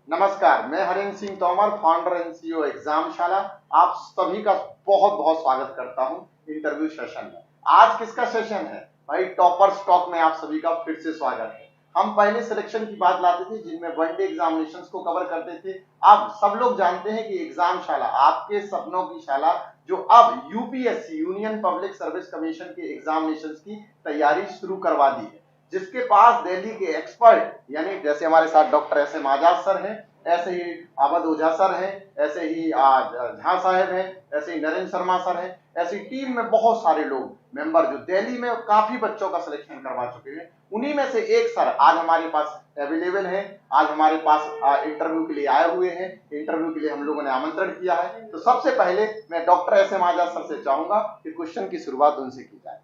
नमस्कार, मैं Harendra Singh Tomar, founder and CEO Examshala. आप सभी का बहुत बहुत स्वागत करता हूं इंटरव्यू सेशन में। आज किसका सेशन है भाई? टॉपर स्टॉक में आप सभी का फिर से स्वागत है। हम पहले सिलेक्शन की बात लाते थे जिनमें वनडे एग्जामिनेशंस को कवर करते थे। अब सब लोग जानते हैं कि एग्जामशाला आपके सपनों की शाला, जो अब UPSC union public service commission के एग्जामिनेशंस की तैयारी शुरू करवा दी है, जिसके पास दिल्ली के एक्सपर्ट यानी जैसे हमारे साथ डॉक्टर एस.एम. आजाद सर हैं, ऐसे ही अवध ओझा सर हैं, ऐसे ही झा साहब हैं, ऐसे ही नरेंद्र शर्मा सर हैं, ऐसी टीम में बहुत सारे लोग मेंबर जो दिल्ली में काफी बच्चों का सिलेक्शन करवा चुके हैं। उन्हीं में से एक सर आज हमारे पास अवेलेबल है, आज हमारे पास इंटरव्यू के लिए आए हुए हैं। इंटरव्यू के लिए हम लोगों ने आमंत्रण किया है। तो सबसे पहले मैं डॉक्टर एस.एम. आजाद सर से चाहूंगा कि क्वेश्चन की शुरुआत उनसे की जाए।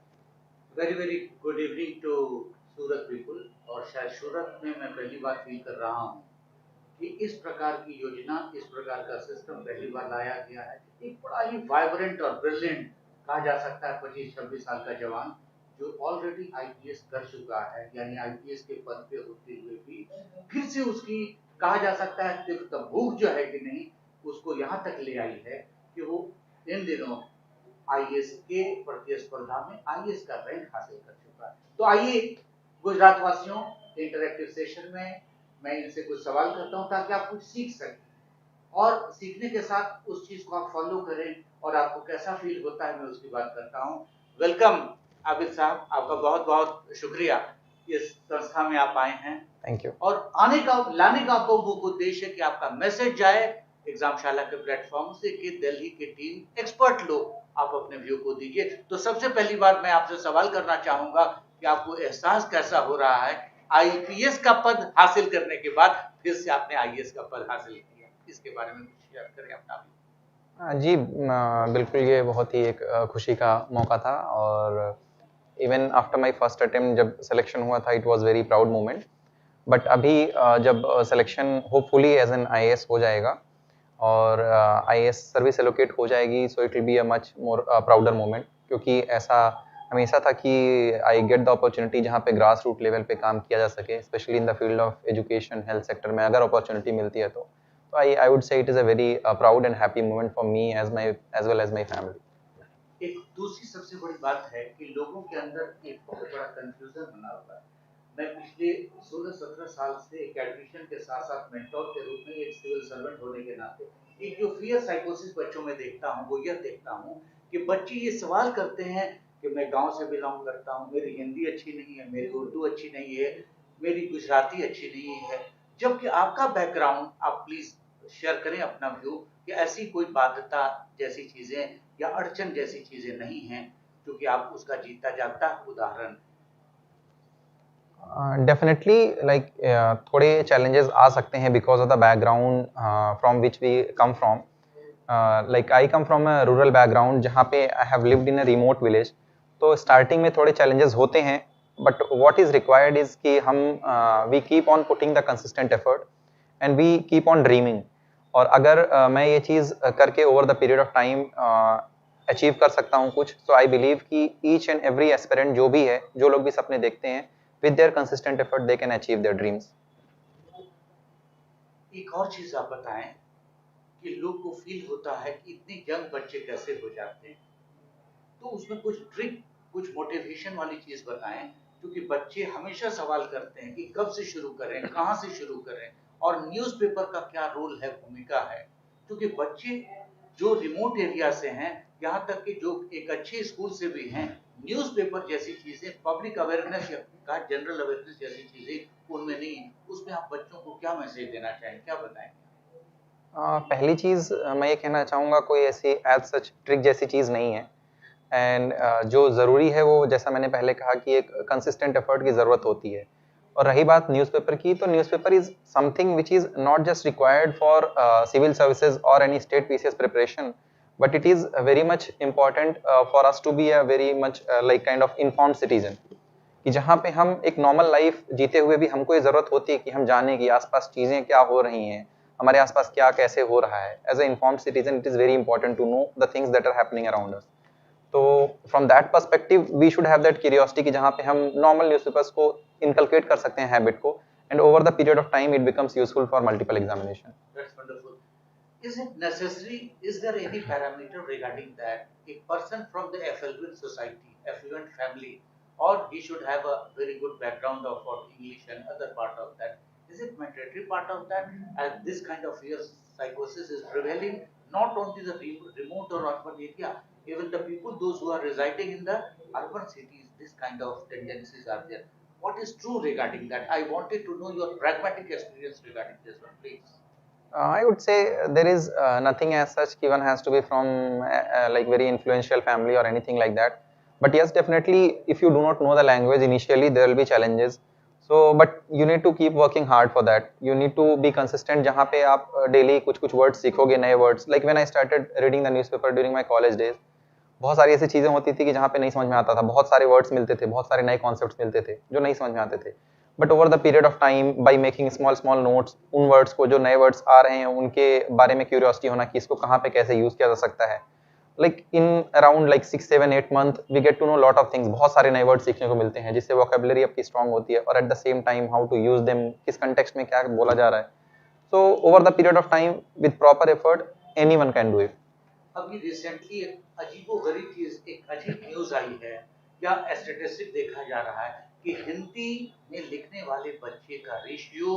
Very very good evening to Surat people. और शायद सूरत में मैं पहली बार फील कर रहा हूँ कि इस प्रकार की योजना, इस प्रकार का सिस्टम पहली बार लाया गया है। एक बड़ा ही वाइब्रेंट और ब्रिलियंट कहा जा सकता है 25-26 साल का जवान जो ऑलरेडी आईपीएस कर चुका है, यानी आईपीएस के पद पे होते हुए भी फिर से उसकी कहा जा सकता है तीव्र भूख जो है कि नहीं, उसको यहाँ तक ले आई है कि वो इन दिनों आईएएस के प्रतिस्पर्धा में आईएएस का रैंक हासिल कर चुका है। तो आइए गुजरात वासियों, इंटरैक्टिव सेशन में मैं इनसे कुछ सवाल करता हूं ताकि आप कुछ सीख सकें और सीखने के साथ उस चीज को आप फॉलो करें और आपको कैसा फील होता है मैं उसकी बात करता हूं। वेलकम आबिद साहब, आपका बहुत बहुत शुक्रिया इस संस्था में आप आए हैं। Thank you. और लाने का आपको मुख्य उद्देश्य है कि आपका मैसेज जाए एग्जामशाला के प्लेटफॉर्म से कि दिल्ली की टीम एक्सपर्ट लोग आप अपने व्यू को दीजिए। तो सबसे पहली बात मैं आपसे सवाल करना चाहूंगा कि आपको एहसास कैसा हो रहा है आईपीएस का पद हासिल करने के बाद फिर से आपने आईएएस का पद हासिल किया, इसके बारे में कुछ शेयर करें अपना भी। जी, बिल्कुल ये बहुत ही एक खुशी का मौका था और even after my first attempt जब सिलेक्शन हुआ था it was very proud moment. But अभी जब selection hopefully as an IAS हो जाएगा और आईएएस सर्विस एलोकेट हो जाएगी, so it will be a much more prouder moment, क्योंकि ऐसा हमेशा था कि आई गेट द अपॉर्चुनिटी जहाँ पे ग्रास रूट लेवल पे काम किया जा सके, specially in the field of education health sector में अगर अपॉर्चुनिटी मिलती है तो I would say it is a very proud and happy moment for me as well as my family. एक दूसरी सबसे बड़ी बात है कि लोगों के अंदर एक बहुत बड़ा कंफ्यूजन बना हुआ है। मैं पिछले 16-17 साल से एक एडमिशन के साथ साथ मेंटोर के रूप में एक सिविल सर्वेंट होने के नाते एक जो फियर साइकोसिस बच्चों में देखता हूँ वो यह देखता हूँ कि बच्चे ये सवाल करते हैं कि मैं गांव से बिलोंग करता हूँ, मेरी हिंदी अच्छी नहीं है, मेरी उर्दू अच्छी नहीं है, मेरी गुजराती अच्छी नहीं है। जबकि आपका बैकग्राउंड, आप प्लीज शेयर करें अपना व्यू कि ऐसी कोई बाध्यता जैसी चीजें या अड़चन जैसी चीजें नहीं हैं, क्योंकि आप उसका जीता जागता उदाहरण। Definitely, like थोड़े challenges आ सकते हैं because of the background from which we come from. Like I come from a rural background जहाँ पे I have lived in a remote village. तो starting में थोड़े challenges होते हैं, but what is required is कि हम we keep on putting the consistent effort and we keep on dreaming. और अगर मैं ये चीज़ करके over the period of time achieve कर सकता हूँ कुछ, तो आई बिलीव कि ईच एंड एवरी एस्पिरेंट जो भी है, जो लोग भी सपने देखते हैं, with their consistent effort they can achieve their dreams. एक और चीज आप बताएं कि लोग को फील होता है कि इतने यंग बच्चे कैसे हो जाते हैं, तो उसमें कुछ ट्रिक, कुछ मोटिवेशन वाली चीज बताएं, क्योंकि बच्चे हमेशा सवाल करते हैं कि कब से शुरू करें, कहां से शुरू करें और न्यूज़पेपर का क्या रोल है, भूमिका है। क्योंकि बच्चे जो रिमोट एरिया से हैं, यहाँ तक कि जो एक अच्छे स्कूल से भी हैं, न्यूज़पेपर जैसी चीजें, पब्लिक अवेयरनेस का जनरल अवेयरनेस जैसी चीजें उनमें नहीं है। उसमें आप बच्चों को क्या मैसेज देना चाहें, क्या बताएंगे? पहली चीज़ मैं ये कहना चाहूँगा, कोई ऐसी एज सच ट्रिक जैसी चीज़ नहीं है। एंड जो ज़रूरी है वो, जैसा मैंने पहले कहा कि एक कंसिस्टेंट एफर्ट की ज़रूरत होती है। और रही बात न्यूज़पेपर की, तो newspaper is something which is not just required for civil services और any state PCS preparation, but it is very much important for us to be a very much like kind of informed citizen, कि जहाँ पे हम एक normal life जीते हुए भी हमको ये ज़रूरत होती है कि हम जाने कि आसपास चीज़ें क्या हो रही हैं, हमारे आसपास क्या कैसे हो रहा है। As a informed citizen it is very important to know the things that are happening around us. तो from that perspective we should have that curiosity कि जहाँ पे हम नॉर्मल न्यूज़पेपर्स को इनकलकेट कर सकते हैं हैबिट को, and over the period of time it becomes useful for multiple examination. That's wonderful. Is it necessary? Is there any parameter regarding that? A person from the affluent society, affluent family, or he should have a very good background of what English and other part of that. Is it mandatory part of that? As this kind of fear psychosis is prevailing, not only the remote or urban area, even the people, those who are residing in the urban cities, this kind of tendencies are there. What is true regarding that? I wanted to know your pragmatic experience regarding this one, please. I would say there is nothing as such one has to be from like very influential family or anything like that. But yes, definitely, if you do not know the language initially, there will be challenges. So, but you need to keep working hard for that. You need to be consistent. जहाँ पे आप daily कुछ words सीखोगे नए words. Like when I started reading the newspaper during my college days, बहुत सारी ऐसी चीजें होती थी कि जहाँ पे नहीं समझ में आता था, बहुत सारे वर्ड्स मिलते थे, बहुत सारे नए कॉन्सेप्ट्स मिलते थे जो नहीं समझ में आते थे. But over the period of time by making small small notes, उन वर्ड्स को जो नए वर्ड्स आ रहे हैं उनके बारे में क्यूरियोसिटी होना कि इसको कहाँ पे कैसे यूज किया जा सकता है. Like in around like 6, 7, 8 month we get to know lot of things. बहुत सारे नए वर्ड सीखने को मिलते हैं जिससे वोकेबुलरी आपकी स्ट्रांग होती है और at the same time how to use them, किस कंटेक्स्ट में क्या बोला जा रहा है. So over the period of time with proper effort anyone can do it. अभी रिसेंटली एक अजीबोगरीब चीज, एक अजीब न्यूज आई है या स्टैटिस्टिक देखा जा रहा है कि हिंदी में लिखने वाले बच्चे का रेशियो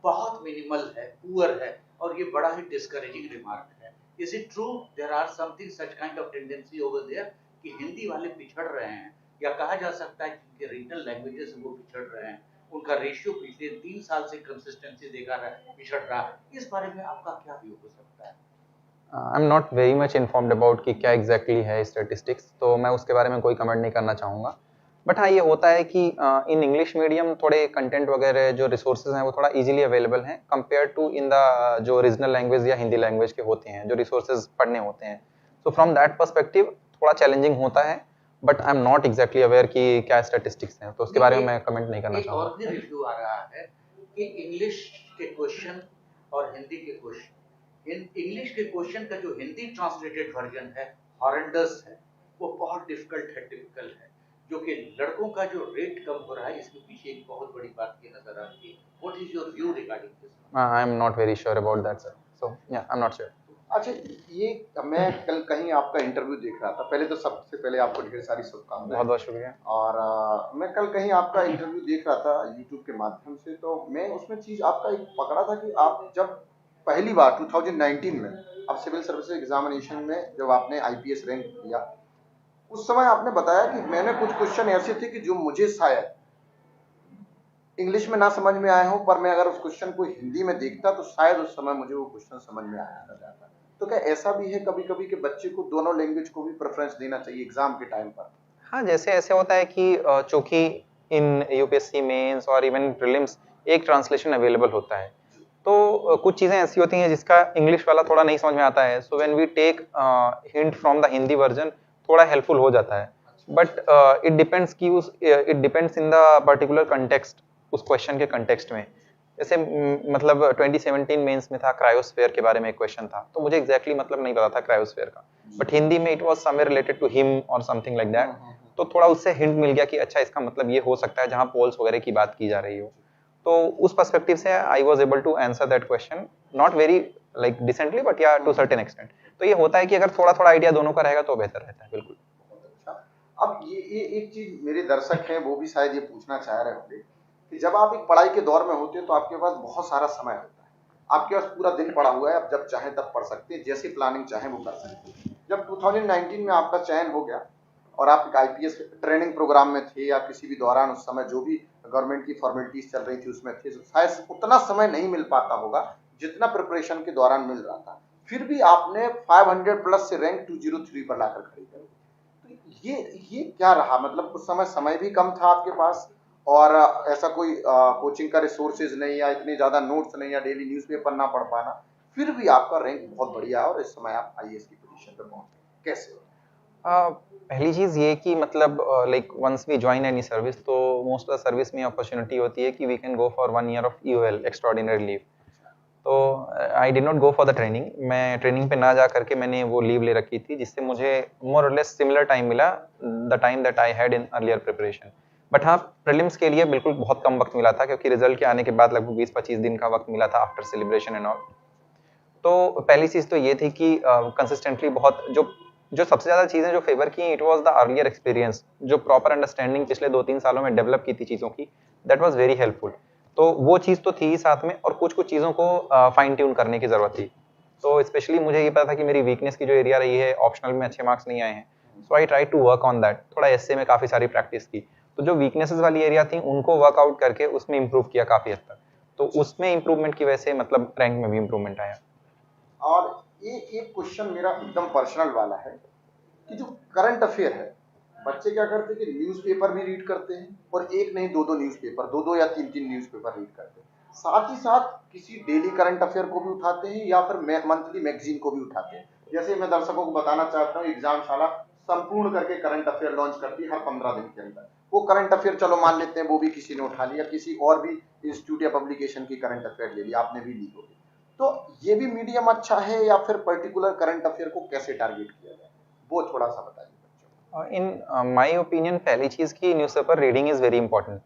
बहुत मिनिमल है, पुअर है, और ये बड़ा ही डिस्करेजिंग रिमार्क है. Is it true there are something such kind of tendency over there कि हिंदी वाले पिछड़ रहे हैं, या कहा जा सकता है कि उनके रीजनल लैंग्वेजेस वो पिछड़ रहे हैं, उनका रेशियो पिछले 3 साल से कंसिस्टेंसी देखा रहा है, पिछड़ रहा है. इस बारे में आपका क्या व्यू हो सकता है? आई am not very much informed about कि क्या एग्जैक्टली है स्टेटिस्टिक्स, तो मैं उसके बारे में कोई कमेंट नहीं करना चाहूँगा. बट हाँ, ये होता है कि इन इंग्लिश मीडियम थोड़े कंटेंट वगैरह जो रिसोर्सेज हैं वो थोड़ा इजीली अवेलेबल हैं कंपेयर टू इन द जो रीजनल लैंग्वेज या हिंदी लैंग्वेज के होते हैं जो रिसोर्सेज पढ़ने होते हैं. सो फ्रॉम दैट पर्सपेक्टिव थोड़ा चैलेंजिंग होता है, but I am not exactly aware कि क्या स्टेटिस्टिक्स हैं, तो उसके बारे में मैं कमेंट नहीं करना चाहूँगा. और भी रिव्यू आ रहा है कि इंग्लिश के क्वेश्चन और हिंदी के क्वेश्चन, इंग्लिश के क्वेश्चन का जो हिंदी ट्रांसलेटेड वर्जन है हॉरेंडस है, वो बहुत डिफिकल्ट है, टिपिकल है, जो कि लड़कों का जो रेट कम हो रहा है इसके पीछे एक बहुत बड़ी बात ये नजर आती है. What is your view regarding this? I am not very sure about that sir, so yeah I am not sure. अच्छा, ये मैं कल कहीं आपका इंटरव्यू देख रहा था. पहले तो सबसे पहले आपको ढेर सारी शुभकामनाएं. बहुत बहुत शुक्रिया. और मैं कल कहीं आपका इंटरव्यू देख रहा था यूट्यूब के माध्यम से, तो मैं उसमें चीज आपका एक पकड़ा था कि आप जब पहली बार 2019 में अब सिविल सर्विस एग्जामिनेशन में जब आपने आईपीएस रैंक किया, उस समय आपने बताया कि मैंने कुछ क्वेश्चन ऐसे थे कि जो मुझे शायद इंग्लिश में ना समझ में आए हो, पर मैं अगर उस क्वेश्चन को हिंदी में देखता तो शायद उस समय मुझे वो क्वेश्चन समझ में आया जाता. तो क्या ऐसा भी है कभी कभी कि बच्चे को दोनों लैंग्वेज को भी प्रेफरेंस देना चाहिए एग्जाम के टाइम पर? हाँ, जैसे ऐसे होता है कि चूंकि इन यूपीएससी मेंस और इवन प्रीलिम्स एक ट्रांसलेशन अवेलेबल होता है, तो कुछ चीज़ें ऐसी होती हैं जिसका इंग्लिश वाला थोड़ा नहीं समझ में आता है. So when we take hint from the Hindi version थोड़ा हेल्पफुल हो जाता है. But it depends in the particular context, उस क्वेश्चन के कंटेक्स्ट में. जैसे मतलब 2017 मेंस में था क्रायोस्फेयर के बारे में एक क्वेश्चन था, तो मुझे एग्जैक्टली मतलब नहीं पता था क्रायोस्फेयर का, बट हिंदी में it was somewhere related to him और समथिंग लाइक दैट. तो थोड़ा उससे हिंट मिल गया कि अच्छा इसका मतलब ये हो सकता है जहाँ पोल्स वगैरह की बात की जा रही हो. तो उस पर्सपेक्टिव से I was able to answer that question, not very like decently but yeah to certain extent. तो ये होता है कि अगर थोड़ा थोड़ा आइडिया दोनों का रहेगा तो बेहतर रहता है. बिल्कुल. अच्छा, अब ये एक चीज मेरे दर्शक हैं वो भी शायद ये पूछना चाह रहे होंगे कि जब आप एक पढ़ाई के दौर में होते हैं तो आपके पास बहुत सारा समय होता है, आपके पास पूरा दिन पड़ा हुआ है, आप जब चाहें तब पढ़ सकते हैं, जैसी प्लानिंग चाहें वो कर सकते हैं. जब 2019 में आपका चयन हो गया और आप एक आईपीएस ट्रेनिंग प्रोग्राम में थे या किसी भी दौरान उस समय जो भी गवर्नमेंट की फॉर्मेलिटीज चल रही थी उसमें थे, शायद उतना समय नहीं मिल पाता होगा जितना प्रिपरेशन के दौरान मिल रहा था, फिर भी आपने 500 प्लस से रैंक 203 पर लाकर खड़ी कर. तो ये क्या रहा? मतलब उस समय भी कम था आपके पास और ऐसा कोई कोचिंग का रिसोर्सेज नहीं या इतने ज्यादा नोट्स नहीं या डेली न्यूज़पेपर ना पढ़ पाना, फिर भी आपका रैंक बहुत बढ़िया और इस समय आप आईएएस की पोजीशन पे पहुंच गए, कैसे? पहली चीज ये कि मतलब like once we join any service तो मोस्ट ऑफ द सर्विस में अपॉर्चुनिटी होती है कि we can go for 1 year of EOL extraordinary leave. तो I did not go for the training. मैं ट्रेनिंग पे ना जा करके मैंने वो लीव ले रखी थी जिससे मुझे मोर और लेस सिमिलर टाइम मिला the time that I had in earlier preparation. But हाँ, प्रीलिम्स के लिए बिल्कुल बहुत कम वक्त मिला था, क्योंकि रिजल्ट के आने के बाद लगभग 20-25 दिन का वक्त मिला था आफ्टर सेलिब्रेशन एंड ऑल। तो पहली चीज़ तो ये थी कि कंसिस्टेंटली बहुत जो सबसे ज़्यादा चीज़ें जो फेवर की, it was the earlier experience, जो प्रॉपर अंडरस्टैंडिंग पिछले 2-3 सालों में डेवलप की थी चीज़ों की, दैट वाज वेरी हेल्पफुल। तो वो चीज़ तो थी ही साथ में, और कुछ-कुछ चीज़ों को फाइन ट्यून करने की ज़रूरत थी। तो स्पेशली मुझे ये पता था कि मेरी वीकनेस की जो एरिया रही है, ऑप्शनल में अच्छे मार्क्स नहीं आए हैं, so I try to work on that. थोड़ा एस्से में काफ़ी सारी प्रैक्टिस की, तो जो वीकनेसेस वाली एरिया थी उनको वर्कआउट करके उसमें इम्प्रूव किया काफ़ी हद तक। तो उसमें इम्प्रूवमेंट की वजह से मतलब रैंक में भी इम्प्रूवमेंट आया। और ये एक क्वेश्चन मेरा एकदम पर्सनल वाला है कि जो करंट अफेयर है, बच्चे क्या करते हैं कि न्यूज़पेपर भी रीड करते हैं, और एक नहीं दो न्यूज़पेपर, दो या तीन न्यूज़पेपर रीड करते हैं, साथ ही साथ किसी डेली करंट अफेयर को भी उठाते हैं या फिर मंथली मैगजीन को भी उठाते हैं। जैसे मैं दर्शकों को बताना चाहता हूँ, एग्जाम शाला संपूर्ण करके करंट अफेयर लॉन्च करती है हर 15 दिन के अंदर। वो करंट अफेयर चलो मान लेते हैं वो भी किसी ने उठा लिया, किसी और भी इंस्टीट्यूट या पब्लिकेशन की करंट अफेयर ले लिया, आपने भी ली होगी। तो ये भी मीडियम अच्छा है या फिर पर्टिकुलर करंट अफेयर को कैसे टारगेट किया जाए, वो थोड़ा सा बताइए बच्चों इन माय ओपिनियन, पहली चीज़ की newspaper reading is very important.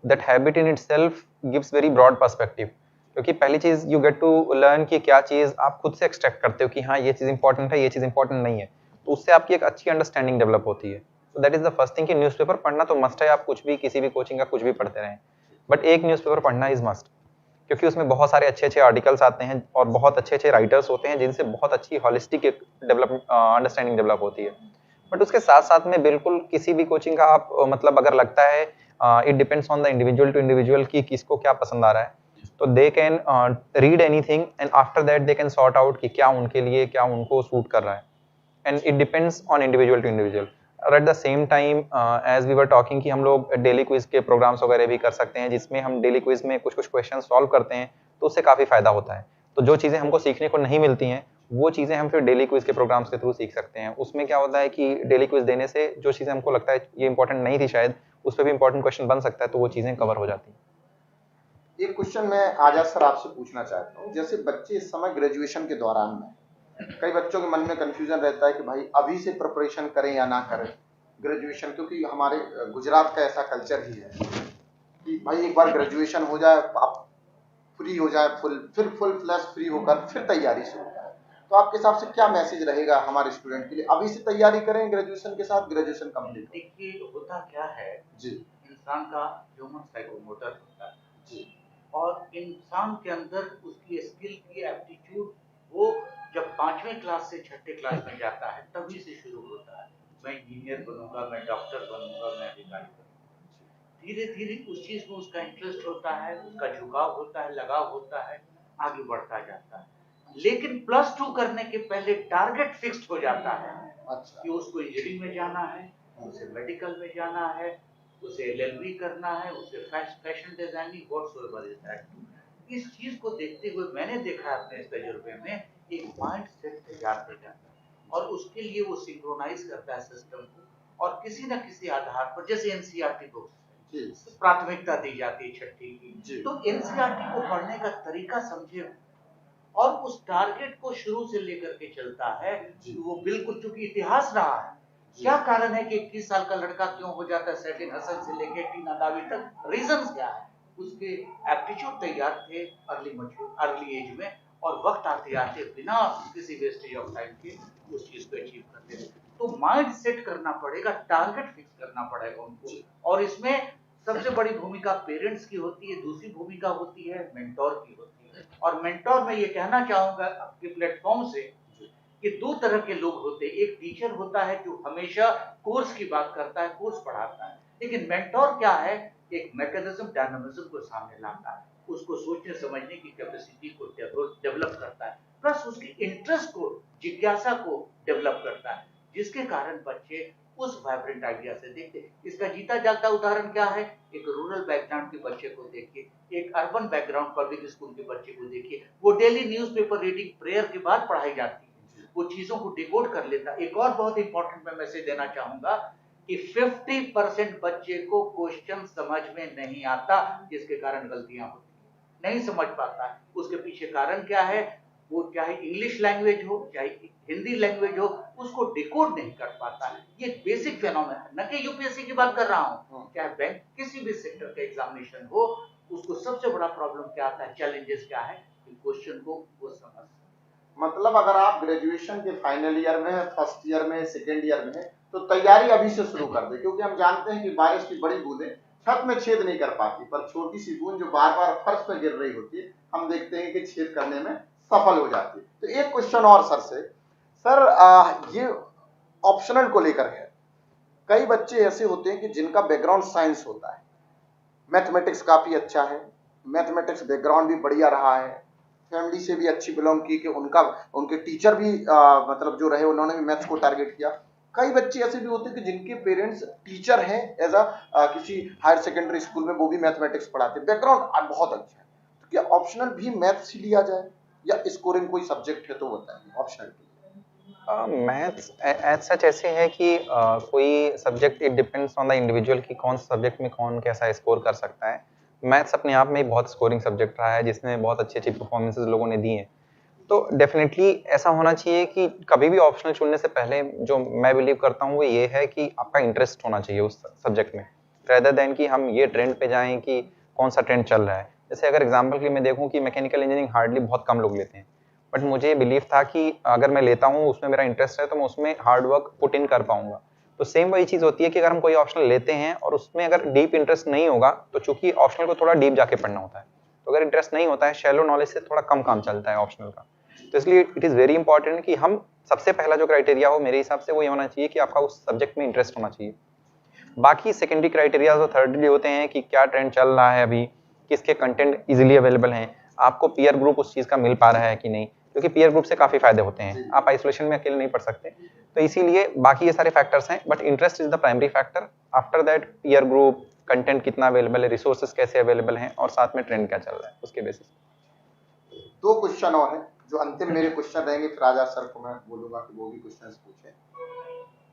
That habit in itself gives very broad perspective, क्योंकि पहली चीज़ यू गेट टू लर्न कि क्या चीज़ आप खुद से एक्सट्रैक्ट करते हो कि हाँ ये चीज़ इंपॉर्टेंट है, ये चीज़ इंपॉर्टेंट नहीं है, तो उससे आपकी एक अच्छी अंडरस्टैंडिंग डेवलप होती है। So that is the first thing कि न्यूज़पेपर पढ़ना तो मस्ट है, आप कुछ भी किसी भी कोचिंग का कुछ भी पढ़ते रहें, बट एक न्यूज़पेपर पढ़ना इज़ मस्ट, क्योंकि उसमें बहुत सारे अच्छे-अच्छे आर्टिकल्स आते हैं और बहुत अच्छे-अच्छे राइटर्स होते हैं जिनसे बहुत अच्छी होलिस्टिक एक अंडरस्टैंडिंग डेवलप होती है। बट उसके साथ-साथ में बिल्कुल किसी भी कोचिंग का आप मतलब अगर लगता है it depends on the individual to individual कि किसको क्या पसंद आ रहा है, तो they can read anything and after that they can sort out कि क्या उनके लिए, क्या उनको सूट कर रहा है, and it depends on individual to individual. और at the same time as we were talking कि हम लोग डेली क्विज के प्रोग्राम्स वगैरह भी कर सकते हैं, जिसमें हम डेली क्विज में कुछ कुछ क्वेश्चन सॉल्व करते हैं, तो उससे काफ़ी फायदा होता है। तो जो चीज़ें हमको सीखने को नहीं मिलती हैं, वो चीज़ें हम फिर डेली क्विज के प्रोग्राम्स के थ्रू सीख सकते हैं। उसमें क्या होता है कि डेली क्विज देने से जो चीज़ें हमको लगता है ये इंपॉर्टेंट नहीं थी शायद, उस पर भी इंपॉर्टेंट क्वेश्चन बन सकता है, तो वो चीज़ें कवर हो जाती हैं। एक क्वेश्चन मैं आजाद सर आपसे पूछना चाहता हूँ, जैसे बच्चे इस समय ग्रेजुएशन के दौरान में, कई बच्चों के मन में कंफ्यूजन रहता है कि भाई अभी से प्रिपरेशन करें या ना करें ग्रेजुएशन, क्योंकि हमारे गुजरात का ऐसा कल्चर ही है कि भाई एक बार ग्रेजुएशन हो जाए, आप फ्री हो जाए, फिर फुल फ्लैश फ्री होकर फिर तैयारी शुरू करें। तो आपके हिसाब से क्या मैसेज रहेगा हमारे स्टूडेंट के लिए, अभी से तैयारी करें ग्रेजुएशन के साथ, ग्रेजुएशन कंप्लीट हो? देखिए होता क्या है जी इंसान का ह्यूमन साइकोमोटर होता है, जी और इंसान के अंदर उसकी स्किल की एप्टीट्यूड वो जब 5वीं क्लास से 6ठे क्लास में जाता है तभी से शुरू होता है। मैं इंजीनियर बनूंगा, मैं डॉक्टर बनूंगा, मैं अधिकारी बनूंगा। धीरे धीरे उस चीज में उसका इंटरेस्ट होता है, उसका झुकाव होता है, लगाव होता है, आगे बढ़ता जाता है। लेकिन +2 करने के पहले टारगेट फिक्स्ड हो जाता है अच्छा कि उसको इंजीनियरिंग में जाना है, उसे मेडिकल में जाना है, उसे एलएलबी करना है, उसे fashion designing whatsoever is that. इस चीज को देखते हुए मैंने देखा है अपने इस तजुर्बे में एक माइंड सेट तैयार हो जाता है, और उसके लिए वो सिंक्रोनाइज करता है सिस्टम को, और किसी न किसी आधार पर, जैसे एनसीईआरटी बुक्स जी प्राथमिकता दी जाती है 6ठी जी की, तो एनसीईआरटी को पढ़ने का तरीका समझे और उस टारगेट को शुरू से लेकर के चलता है जी। कि वो बिल्कुल, चूंकि इतिहास रहा है, जी। क्या कारण है कि 21 साल का लड़का क्यों हो जाता है सैटिन हसन से लेकर टीना दावी तक, रीजंस क्या है? उसके एप्टीट्यूड तैयार थे अर्ली एज में, और वक्त आते आते बिना किसी वेस्टेज ऑफ टाइम के उस चीज को अचीव करते थे। तो माइंड सेट करना पड़ेगा, टारगेट फिक्स करना पड़ेगा उनको, और इसमें सबसे बड़ी भूमिका पेरेंट्स की होती है, दूसरी भूमिका होती है मेंटोर की होती है। और मेंटोर में ये कहना चाहूंगा आपके प्लेटफॉर्म से कि 2 तरह के लोग होते हैं। एक टीचर होता है जो हमेशा कोर्स की बात करता है, कोर्स पढ़ाता है, लेकिन मेंटोर क्या है, एक मैकेनिज्म डायनामिज्म को सामने लाता है, उसको सोचने समझने की कैपेसिटी को डेवलप करता है, प्लस उसके इंटरेस्ट को, जिज्ञासा को डेवलप करता है, जिसके कारण बच्चे उस वाइब्रेंट आइडिया से देखते हैं। इसका जीता जागता उदाहरण क्या है, एक रूरल बैकग्राउंड के बच्चे को देखिए, एक अर्बन बैकग्राउंड पब्लिक स्कूल के बच्चे को देखिए, वो डेली न्यूज़पेपर रीडिंग प्रेयर के बाद पढ़ाई जाती है, वो चीजों को डिकोड कर लेता है। एक और बहुत इंपॉर्टेंट मैं मैसेज देना चाहूंगा कि 50% बच्चे को क्वेश्चन समझ में नहीं आता, जिसके कारण गलतियां होती हैं, नहीं समझ पाता है। उसके पीछे कारण क्या है, वो चाहे इंग्लिश लैंग्वेज हो चाहे हिंदी लैंग्वेज हो, उसको डिकोड नहीं कर पाता है। ये बेसिक फेनोमेना है, न कि यूपीएससी की बात कर रहा हूँ, चाहे बैंक किसी भी सेक्टर का एग्जामिनेशन हो, उसको सबसे बड़ा प्रॉब्लम क्या आता है, चैलेंजेस क्या है कि क्वेश्चन को वो समझ। मतलब अगर आप ग्रेजुएशन के फाइनल ईयर में है, फर्स्ट ईयर में, सेकेंड ईयर में है, तो तैयारी अभी से शुरू कर दे, क्योंकि हम जानते हैं कि बारिश की बड़ी बूंदें छत में छेद नहीं कर पाती, पर छोटी सी बूंद जो बार बार फर्श पे गिर रही होती है, हम देखते हैं कि छेद करने में सफल हो जाती है। तो एक क्वेश्चन और सर से, सर ये ऑप्शनल को लेकर है, कई बच्चे ऐसे होते हैं कि जिनका बैकग्राउंड साइंस होता है, मैथमेटिक्स काफी अच्छा है, मैथमेटिक्स बैकग्राउंड भी बढ़िया रहा है, फैमिली से भी अच्छी बिलोंग की कि उनके टीचर भी मतलब जो रहे उन्होंने भी मैथ्स को टारगेट किया। कई बच्चे ऐसे भी होते हैं कि जिनके पेरेंट्स टीचर हैं एज किसी हायर सेकेंडरी स्कूल में, वो भी मैथमेटिक्स पढ़ाते हैं, बैकग्राउंड बहुत अच्छा है। तो क्या ऑप्शनल भी मैथ्स ही लिया जाए या स्कोरिंग कोई सब्जेक्ट है तो बताइए ऑप्शनल के लिए। मैथ्स एज सच ऐसे है कि कोई subject it depends on the individual कि कौन सा सब्जेक्ट में कौन कैसा स्कोर कर सकता है। मैथ्स अपने आप में बहुत स्कोरिंग सब्जेक्ट रहा है जिसमें बहुत अच्छी अच्छी परफॉर्मेंसेज लोगों ने दी हैं। तो डेफिनेटली ऐसा होना चाहिए कि कभी भी ऑप्शनल चुनने से पहले जो मैं बिलीव करता हूँ वो ये है कि आपका इंटरेस्ट होना चाहिए उस सब्जेक्ट में, रेदर देन कि हम ये ट्रेंड पे जाएं कि कौन सा ट्रेंड चल रहा है। जैसे अगर एग्जांपल के लिए मैं देखूं कि मैकेनिकल इंजीनियरिंग हार्डली बहुत कम लोग लेते हैं, बट मुझे बिलीव था कि अगर मैं लेता हूँ उसमें मेरा इंटरेस्ट है तो मैं उसमें हार्ड वर्क पुट इन कर पाऊंगा। तो सेम वही चीज़ होती है कि अगर हम कोई ऑप्शनल लेते हैं और उसमें अगर डीप इंटरेस्ट नहीं होगा, तो चूंकि ऑप्शनल को थोड़ा डीप जाके पढ़ना होता है, तो अगर इंटरेस्ट नहीं होता है, शैलो नॉलेज से थोड़ा कम काम चलता है ऑप्शनल का। तो इसलिए इट इज़ वेरी इंपॉर्टेंट कि हम सबसे पहला जो क्राइटेरिया हो मेरे हिसाब से वो ये होना चाहिए कि आपका उस सब्जेक्ट में इंटरेस्ट होना चाहिए। बाकी सेकेंडरी क्राइटेरिया तो थर्डली होते हैं कि क्या ट्रेंड चल रहा है अभी, किसके कंटेंट इजीली अवेलेबल हैं, आपको पीयर ग्रुप उस चीज़ का मिल पा रहा है कि नहीं, क्योंकि पीयर ग्रुप से काफ़ी फायदे होते हैं, आप आइसोलेशन में अकेले नहीं पढ़ सकते। तो इसीलिए बाकी ये सारे फैक्टर्स हैं, but interest is the primary factor. After that peer group, content कितना अवेलेबल है, रिसोर्सेज कैसे अवेलेबल हैं, और साथ में ट्रेंड क्या चल रहा है, उसके बेसिस। दो क्वेश्चन और हैं जो अंतिम मेरे क्वेश्चन रहेंगे, फिर आजाद सर को मैं बोलूंगा कि वो भी क्वेश्चन पूछे।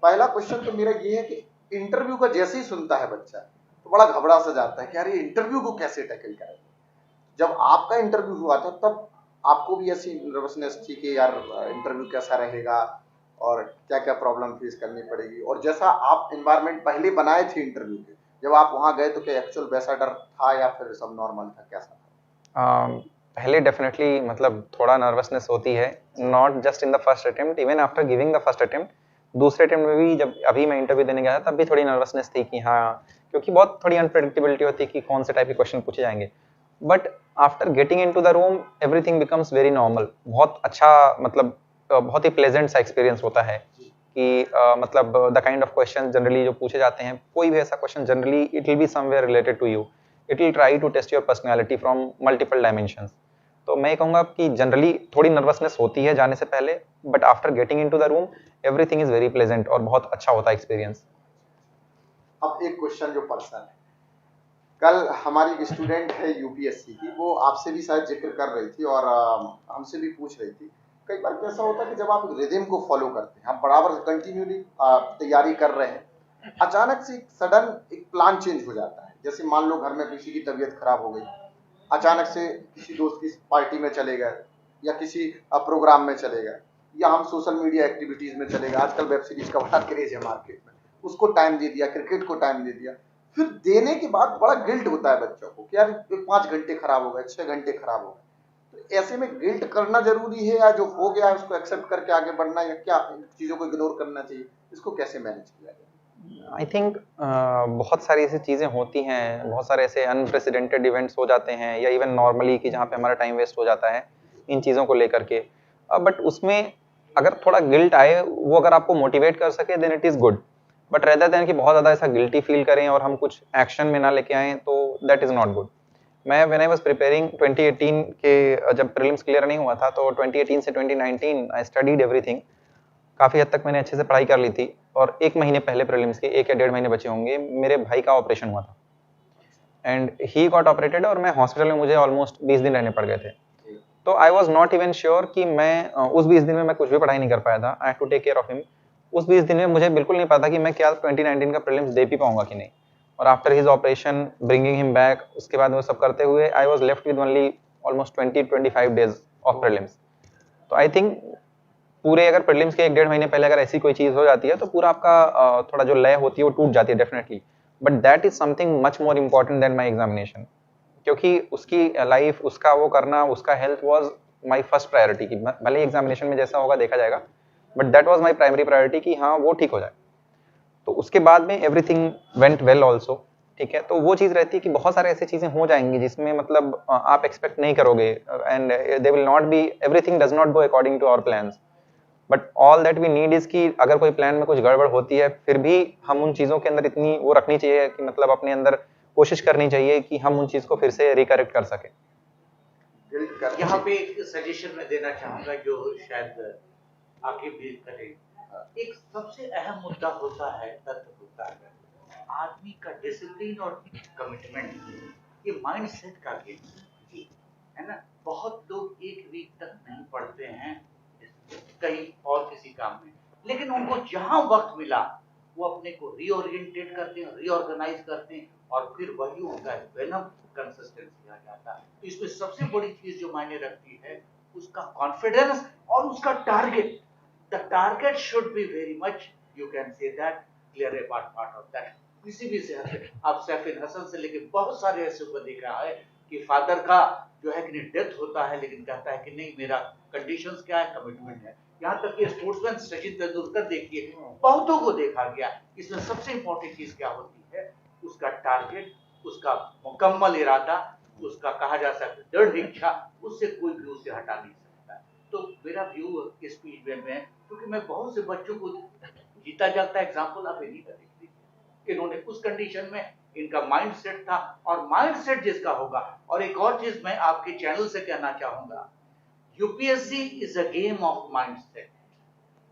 पहला क्वेश्चन तो मेरा ये है कि इंटरव्यू का जैसे ही सुनता है बच्चा तो बड़ा घबरा सा जाता है कि यार ये इंटरव्यू को कैसे टैकल करें। जब आपका इंटरव्यू हुआ था तब आपको भी ऐसी नर्वसनेस थी कि यार इंटरव्यू कैसा रहेगा और क्या क्या प्रॉब्लम फेस करनी पड़ेगी, और जैसा आप एनवायरनमेंट पहले बनाए थे इंटरव्यू के, जब आप वहां गए तो क्या एक्चुअल वैसा डर था या फिर सब नॉर्मल था, कैसा था? पहले डेफिनेटली मतलब थोड़ा नर्वसनेस होती है, not just in the first attempt, even after giving the first attempt, दूसरे अटेम्प्ट में भी जब अभी मैं इंटरव्यू देने गया था तब भी थोड़ी नर्वसनेस थी कि हाँ, क्योंकि बहुत थोड़ी अनप्रेडिक्टेबिलिटी होती है कि कौन से टाइप के क्वेश्चन पूछे जाएंगे। But after getting into the room everything becomes very normal. बहुत अच्छा मतलब बहुत ही प्लेजेंट सा एक्सपीरियंस होता है कि मतलब the kind of question generally जो पूछे जाते हैं, कोई भी ऐसा question generally it will be somewhere related to you, it will try to test your personality from multiple dimensions. तो मैं कहूँगा कि जनरली थोड़ी नर्वसनेस होती है जाने से पहले, but after getting into the room everything is very pleasant और बहुत अच्छा होता है एक्सपीरियंस। अब एक क्वेश्चन जो पर्सनल है, कल हमारी एक स्टूडेंट है यूपीएससी की, वो आपसे भी शायद जिक्र कर रही थी और हमसे भी पूछ रही थी, कई बार कैसा होता है कि जब आप रिदम को फॉलो करते हैं, आप बराबर कंटिन्यूली तैयारी कर रहे हैं, अचानक से सडन एक प्लान चेंज हो जाता है। जैसे मान लो घर में किसी की तबीयत खराब हो गई, अचानक से किसी दोस्त की पार्टी में चले गए या किसी प्रोग्राम में चले गए, या हम सोशल मीडिया एक्टिविटीज में चले गए, आजकल वेब सीरीज का बड़ा क्रेज है मार्केट में, उसको टाइम दे दिया, क्रिकेट को टाइम दे दिया, फिर देने के बाद बड़ा गिल्ट होता है बच्चों को कि यार 5 घंटे खराब हो गए, 6 घंटे खराब हो गए। तो ऐसे में गिल्ट करना जरूरी है या जो हो गया है उसको एक्सेप्ट करके आगे बढ़ना, या क्या चीजों को इग्नोर करना चाहिए, इसको कैसे मैनेज किया जाए? आई थिंक बहुत सारी ऐसी चीज़ें होती हैं, बहुत सारे ऐसे अनप्रेसिडेंटेड इवेंट्स हो जाते हैं, या इवन नॉर्मली कि जहाँ पे हमारा टाइम वेस्ट हो जाता है इन चीज़ों को लेकर के। बट उसमें अगर थोड़ा गिल्ट आए, वो अगर आपको मोटिवेट कर सके then it is good, but rather than कि बहुत ज़्यादा ऐसा गिल्टी फील करें और हम कुछ एक्शन में ना लेके आएँ, तो दैट इज़ नॉट गुड। मैं व्हेन आई वाज प्रिपेयरिंग 2018 के जब प्रीलिम्स क्लियर नहीं हुआ था, तो 2018 से 2019 आई स्टडीड एवरीथिंग। काफ़ी हद तक मैंने अच्छे से पढ़ाई कर ली थी, और 1 महीने पहले प्रीलिम्स के 1 या 1.5 महीने बचे होंगे, मेरे भाई का ऑपरेशन हुआ था एंड ही गॉट ऑपरेटेड, और मैं हॉस्पिटल में मुझे ऑलमोस्ट 20 दिन रहने पड़ गए थे। तो I was not even sure कि मैं उस 20 दिन में मैं कुछ भी पढ़ाई नहीं कर पाया था। I had to take care of him. उस 20 दिन में मुझे बिल्कुल नहीं पता कि मैं क्या 2019 का प्रीलिम्स दे भी पाऊंगा कि नहीं। और after his operation, bringing him back, उसके बाद वो सब करते हुए I was left with only almost 20-25 days of prelims. तो आई थिंक पूरे अगर प्रीलिम्स के 1-1.5 महीने पहले अगर ऐसी कोई चीज़ हो जाती है तो पूरा आपका थोड़ा जो लय होती है वो टूट जाती है definitely, but that is something much more important than my examination, क्योंकि उसकी लाइफ, उसका वो करना, उसका health was my first priority की भले एग्जामिनेशन में जैसा होगा देखा जाएगा, but that was my primary priority कि हाँ वो ठीक हो जाए। तो उसके बाद में एवरीथिंग वेंट वेल ऑल्सो, ठीक है। तो वो चीज़ रहती है कि बहुत सारे ऐसी चीज़ें हो जाएंगी जिसमें मतलब आप एक्सपेक्ट नहीं करोगे and they will not be, everything does not go according to our plans, but all that we need is कि अगर कोई प्लान में कुछ गड़बड़ होती है फिर भी हम उन चीज़ों के अंदर इतनी वो रखनी चाहिए कि मतलब अपने अंदर कोशिश करनी चाहिए कि हम उन चीज़ को फिर से रिकरेक्ट कर सकें। यहाँ पे एक सजेशन मैं देना चाहूंगा जो शायद आगे भी करें। एक सबसे अहम मुद्दा होता है, तत्व होता है आदमी का डिसिप्लिन और कमिटमेंट, ये माइंडसेट का गेम है ना। बहुत लोग एक वीक तक नहीं पढ़ते हैं कहीं और किसी काम में, लेकिन उनको जहां वक्त मिला वो अपने को रीओरिएंटेट करते हैं, रीऑर्गेनाइज करते हैं और फिर वही उनका वेनम कंसिस्टेंसी आ जाता है। तो इसमें सबसे बड़ी चीज जो मायने रखती है उसका कॉन्फिडेंस और उसका target. The target should be very much, you can say that clear A part of that. किसी भी सेहत से आप सैफिन हसन से लेके बहुत सारे ऐसे को देखा है कि फादर का जो है कि डेथ होता है लेकिन कहता है कि नहीं मेरा कंडीशंस क्या है, कमिटमेंट है। यहाँ तक कि स्पोर्ट्समैन सचिन तेंदुलकर देखिए, बहुतों को देखा गया। इसमें सबसे इंपॉर्टेंट चीज क्या होती है, उसका टारगेट, उसका मुकम्मल इरादा, उसका कहा जा सकता है दृढ़ इच्छा, उससे कोई भी उसे हटा नहीं सकता। तो मेरा व्यू इस फील्ड में है, क्योंकि मैं बहुत से बच्चों को जीता जागता एग्जाम्पल आप इन्हीं का देख लीजिए, इन्होंने उस कंडीशन में इनका माइंडसेट था और माइंडसेट जिसका होगा। और एक और चीज मैं आपके चैनल से कहना चाहूंगा, UPSC is a game of mindset.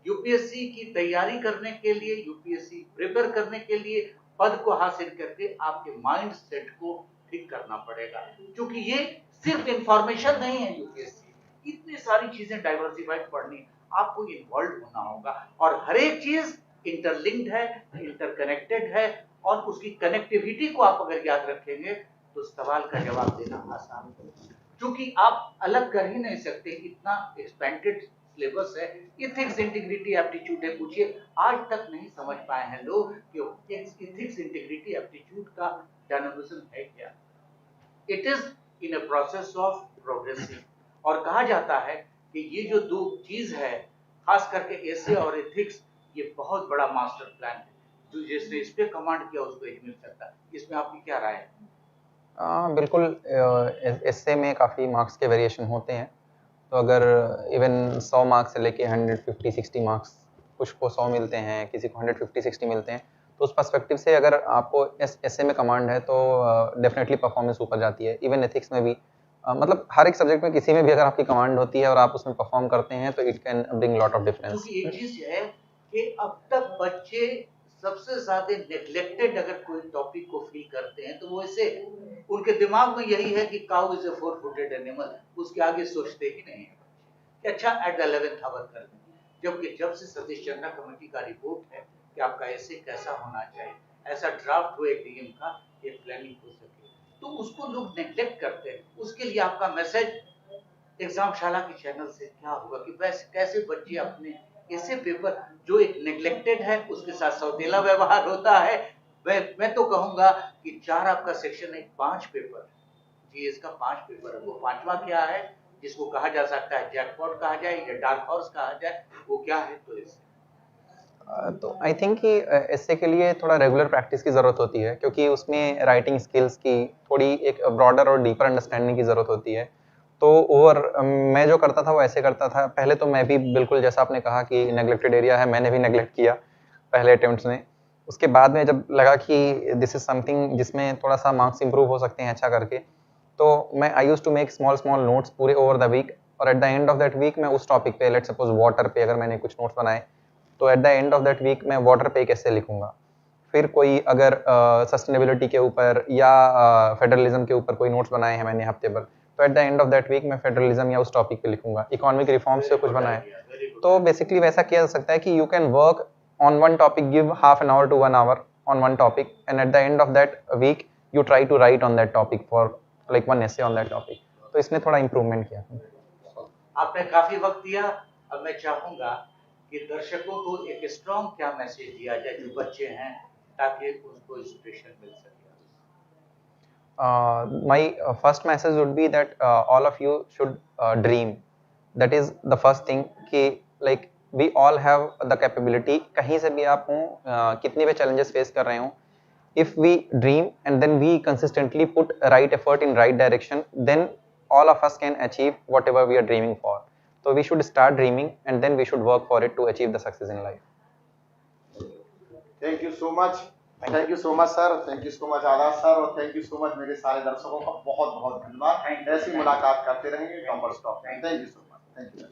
UPSC की तैयारी करने के लिए, यूपीएससी प्रिपेयर करने के लिए, पद को हासिल करके आपके माइंडसेट को ठीक करना पड़ेगा, क्योंकि ये सिर्फ इंफॉर्मेशन नहीं है। यूपीएससी इतनी सारी चीजें डाइवर्सिफाइड पढ़नी, आपको इन्वॉल्व होना होगा और हर एक चीज इंटरलिंक्ड है, इंटरकनेक्टेड है और उसकी कनेक्टिविटी को आप अगर याद रखेंगे तो सवाल का जवाब देना आसान होगा, क्योंकि आप अलग कर ही नहीं सकते, इतना एक्सपेंडेड सिलेबस है। इथिक्स, इंटीग्रिटी, एप्टीट्यूड है, पूछिए आज तक नहीं समझ पाए हैं लोग कि इथिक्स, इंटीग्रिटी, एप्टीट्यूड का डायनामिज्म है क्या। It is in a process of progressive, और कहा जाता है कि ये जो दो चीज है, खास करके एसे और एथिक्स, ये बहुत बड़ा मास्टर प्लान है। जो जिसने इस पे कमांड किया उसको ही मिल सकता। इसमें आपकी क्या राय है? बिल्कुल, एस्से में काफ़ी मार्क्स के वेरिएशन होते हैं, तो अगर इवन 100 मार्क्स से लेके 150-60 मार्क्स, कुछ को 100 मिलते हैं, किसी को 150-60 मिलते हैं, तो उस पर्सपेक्टिव से अगर आपको एस्से में कमांड है तो डेफिनेटली परफॉर्मेंस ऊपर जाती है। इवन एथिक्स में भी मतलब हर एक सब्जेक्ट में किसी में भी अगर आपकी कमांड होती है और आप उसमें परफॉर्म करते हैं तो it can bring lot of difference. क्योंकि एक चीज है कि अब तक बच्चे सबसे ज्यादा नेग्लेक्टेड अगर कोई टॉपिक को फील करते हैं तो वो ऐसे उनके दिमाग में यही है कि cow is a 4-footed animal, उसके आगे सोचते ही नहीं है कि अच्छा एट द 11th आवर कर देंगे। जबकि जब से सतीश चंद्रा कमेटी का रिपोर्ट है कि आपका ऐसे कैसा होना चाहिए, ऐसा ड्राफ्ट हो एक डीएम का, एक प्लानिंग हो सके, तो उसको लोग नेग्लेक्ट करते हैं। उसके लिए आपका मैसेज एग्जामशाला के चैनल से क्या होगा कि वैसे कैसे बच्चे अपने ऐसे पेपर जो एक नेग्लेक्टेड है उसके साथ सौतेला व्यवहार होता है। मैं तो कहूंगा कि 4 आपका सेक्शन है, 5 पेपर, जीएस का 5 पेपर है, वो 5वां क्या है जिसको कहा जा सकता है जैकपॉट कहा जाए या डार्क हॉर्स कहा जाए, वो क्या है? तो इस तो आई थिंक कि एस्से के लिए थोड़ा रेगुलर प्रैक्टिस की ज़रूरत होती है, क्योंकि उसमें राइटिंग स्किल्स की थोड़ी एक ब्रॉडर और डीपर अंडरस्टैंडिंग की ज़रूरत होती है। तो ओवर मैं जो करता था वो ऐसे करता था। पहले तो मैं भी बिल्कुल जैसा आपने कहा कि नेग्लेक्टेड एरिया है, मैंने भी नेग्लेक्ट किया पहले अटेम्प्ट्स में। उसके बाद में जब लगा कि दिस इज़ समथिंग जिसमें थोड़ा सा मार्क्स इंप्रूव हो सकते हैं अच्छा करके, तो मैं I use to make small notes पूरे ओवर द वीक, और at the end of that week मैं उस टॉपिक पे, लेट सपोज वाटर पे अगर मैंने कुछ नोट्स बनाए तो at the end of that week मैं वाटर पे कैसे लिखूंगा। फिर कोई अगर सस्टेनेबिलिटी के ऊपर या फेडरलिज्म के ऊपर कोई नोट्स बनाए हैं मैंने हफ्ते भर, तो at the end of that week मैं फेडरलिज्म या उस टॉपिक पे लिखूंगा। इकोनॉमिक रिफॉर्म्स से कुछ बनाए, तो बेसिकली वैसा किया जा सकता है कि you can work on one topic, give half an hour to 1 hour on one topic, and at the end of that week you try to write on that topic for like one essay on that topic. तो इसने थोड़ा improvement किया। आपने काफी वक्त दिया। अब मैं चाहूंगा कि दर्शकों को एक स्ट्रॉन्ग क्या मैसेज दिया जाए जो बच्चे हैं, ताकि उनको इंस्पिरेशन मिल सके। My first message would be that all of you should dream. That is the first thing कि like we all have the capability, कहीं से भी आप हों, कितने भी challenges face कर रहे हों, if we dream and then we consistently put right effort in right direction, then all of us can achieve whatever we are dreaming for. So we should start dreaming and then we should work for it to achieve the success in life. Thank you so much, thank you so much sir, thank you so much आदाब sir, और thank you so much मेरे सारे दर्शकों का बहुत बहुत धन्यवाद। ऐसी मुलाकात करते रहेंगे टॉपर स्टॉक में। Thank you so much, thank you.